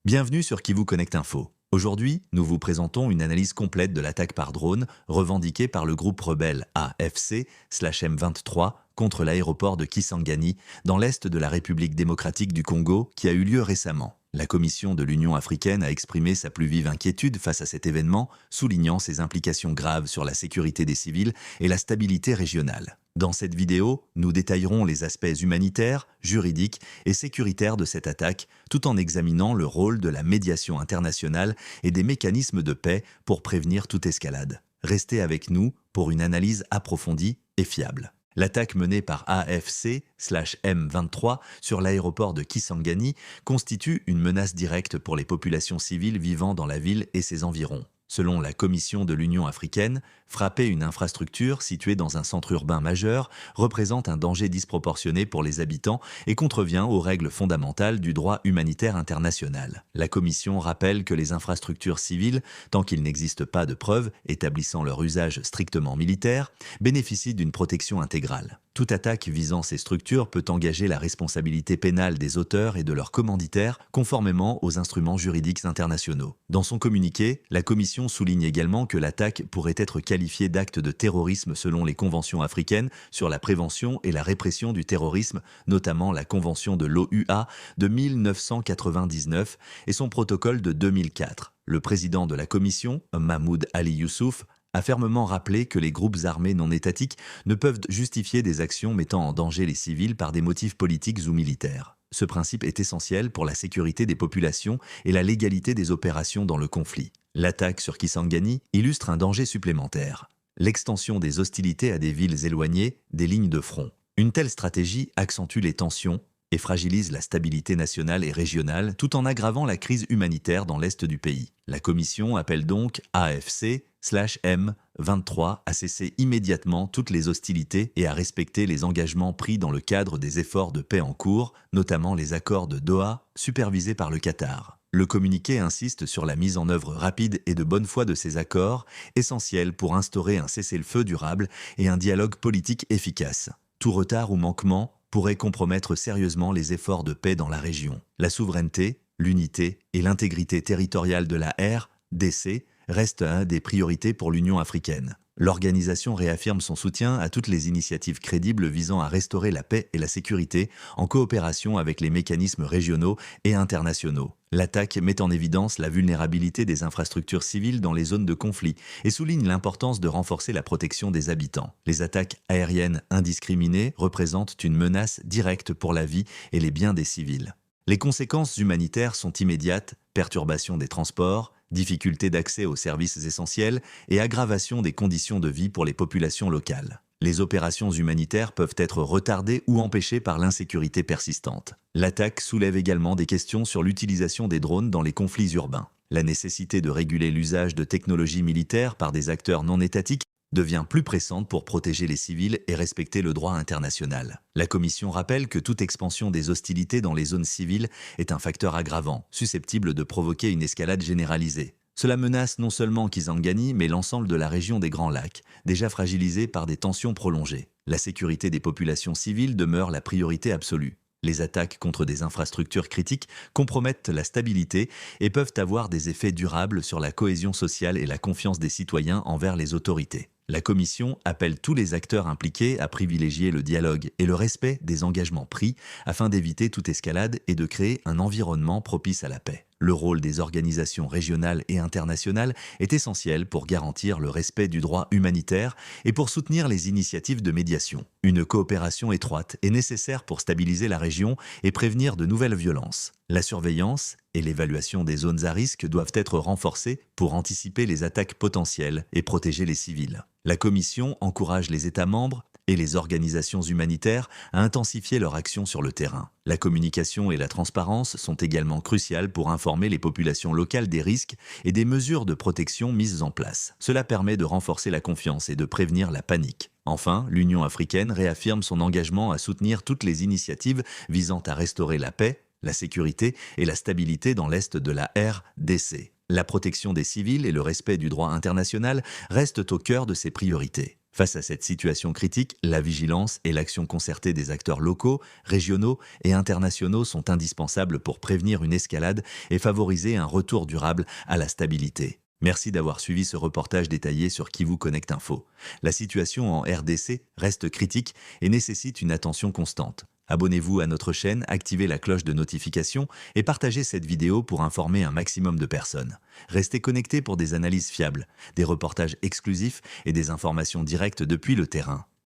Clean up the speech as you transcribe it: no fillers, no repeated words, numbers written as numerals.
Bienvenue sur Qui vous connecte info. Aujourd'hui, nous vous présentons une analyse complète de l'attaque par drone revendiquée par le groupe rebelle AFC/M23 contre l'aéroport de Kisangani dans l'est de la République démocratique du Congo qui a eu lieu récemment. La Commission de l'Union africaine a exprimé sa plus vive inquiétude face à cet événement, soulignant ses implications graves sur la sécurité des civils et la stabilité régionale. Dans cette vidéo, nous détaillerons les aspects humanitaires, juridiques et sécuritaires de cette attaque, tout en examinant le rôle de la médiation internationale et des mécanismes de paix pour prévenir toute escalade. Restez avec nous pour une analyse approfondie et fiable. L'attaque menée par AFC/M23 sur l'aéroport de Kisangani constitue une menace directe pour les populations civiles vivant dans la ville et ses environs. Selon la Commission de l'Union africaine, frapper une infrastructure située dans un centre urbain majeur représente un danger disproportionné pour les habitants et contrevient aux règles fondamentales du droit humanitaire international. La Commission rappelle que les infrastructures civiles, tant qu'il n'existe pas de preuves établissant leur usage strictement militaire, bénéficient d'une protection intégrale. Toute attaque visant ces structures peut engager la responsabilité pénale des auteurs et de leurs commanditaires conformément aux instruments juridiques internationaux. Dans son communiqué, la Commission souligne également que l'attaque pourrait être qualifiée d'acte de terrorisme selon les conventions africaines sur la prévention et la répression du terrorisme, notamment la Convention de l'OUA de 1999 et son protocole de 2004. Le président de la Commission, Mahmoud Ali Youssouf, a fermement rappelé que les groupes armés non étatiques ne peuvent justifier des actions mettant en danger les civils par des motifs politiques ou militaires. Ce principe est essentiel pour la sécurité des populations et la légalité des opérations dans le conflit. L'attaque sur Kisangani illustre un danger supplémentaire: l'extension des hostilités à des villes éloignées des lignes de front. Une telle stratégie accentue les tensions et fragilise la stabilité nationale et régionale tout en aggravant la crise humanitaire dans l'est du pays. La Commission appelle donc AFC/M23 à cesser immédiatement toutes les hostilités et à respecter les engagements pris dans le cadre des efforts de paix en cours, notamment les accords de Doha, supervisés par le Qatar. Le communiqué insiste sur la mise en œuvre rapide et de bonne foi de ces accords, essentiels pour instaurer un cessez-le-feu durable et un dialogue politique efficace. Tout retard ou manquement pourrait compromettre sérieusement les efforts de paix dans la région. La souveraineté, l'unité et l'intégrité territoriale de la RDC restent un des priorités pour l'Union africaine. L'organisation réaffirme son soutien à toutes les initiatives crédibles visant à restaurer la paix et la sécurité en coopération avec les mécanismes régionaux et internationaux. L'attaque met en évidence la vulnérabilité des infrastructures civiles dans les zones de conflit et souligne l'importance de renforcer la protection des habitants. Les attaques aériennes indiscriminées représentent une menace directe pour la vie et les biens des civils. Les conséquences humanitaires sont immédiates: perturbation des transports, difficulté d'accès aux services essentiels et aggravation des conditions de vie pour les populations locales. Les opérations humanitaires peuvent être retardées ou empêchées par l'insécurité persistante. L'attaque soulève également des questions sur l'utilisation des drones dans les conflits urbains. La nécessité de réguler l'usage de technologies militaires par des acteurs non étatiques devient plus pressante pour protéger les civils et respecter le droit international. La Commission rappelle que toute expansion des hostilités dans les zones civiles est un facteur aggravant, susceptible de provoquer une escalade généralisée. Cela menace non seulement Kisangani, mais l'ensemble de la région des Grands Lacs, déjà fragilisée par des tensions prolongées. La sécurité des populations civiles demeure la priorité absolue. Les attaques contre des infrastructures critiques compromettent la stabilité et peuvent avoir des effets durables sur la cohésion sociale et la confiance des citoyens envers les autorités. La Commission appelle tous les acteurs impliqués à privilégier le dialogue et le respect des engagements pris afin d'éviter toute escalade et de créer un environnement propice à la paix. Le rôle des organisations régionales et internationales est essentiel pour garantir le respect du droit humanitaire et pour soutenir les initiatives de médiation. Une coopération étroite est nécessaire pour stabiliser la région et prévenir de nouvelles violences. La surveillance et l'évaluation des zones à risque doivent être renforcées pour anticiper les attaques potentielles et protéger les civils. La Commission encourage les États membres et les organisations humanitaires à intensifier leur action sur le terrain. La communication et la transparence sont également cruciales pour informer les populations locales des risques et des mesures de protection mises en place. Cela permet de renforcer la confiance et de prévenir la panique. Enfin, l'Union africaine réaffirme son engagement à soutenir toutes les initiatives visant à restaurer la paix, la sécurité et la stabilité dans l'est de la RDC. La protection des civils et le respect du droit international restent au cœur de ses priorités. Face à cette situation critique, la vigilance et l'action concertée des acteurs locaux, régionaux et internationaux sont indispensables pour prévenir une escalade et favoriser un retour durable à la stabilité. Merci d'avoir suivi ce reportage détaillé sur Kivu Connect Info. La situation en RDC reste critique et nécessite une attention constante. Abonnez-vous à notre chaîne, activez la cloche de notification et partagez cette vidéo pour informer un maximum de personnes. Restez connectés pour des analyses fiables, des reportages exclusifs et des informations directes depuis le terrain.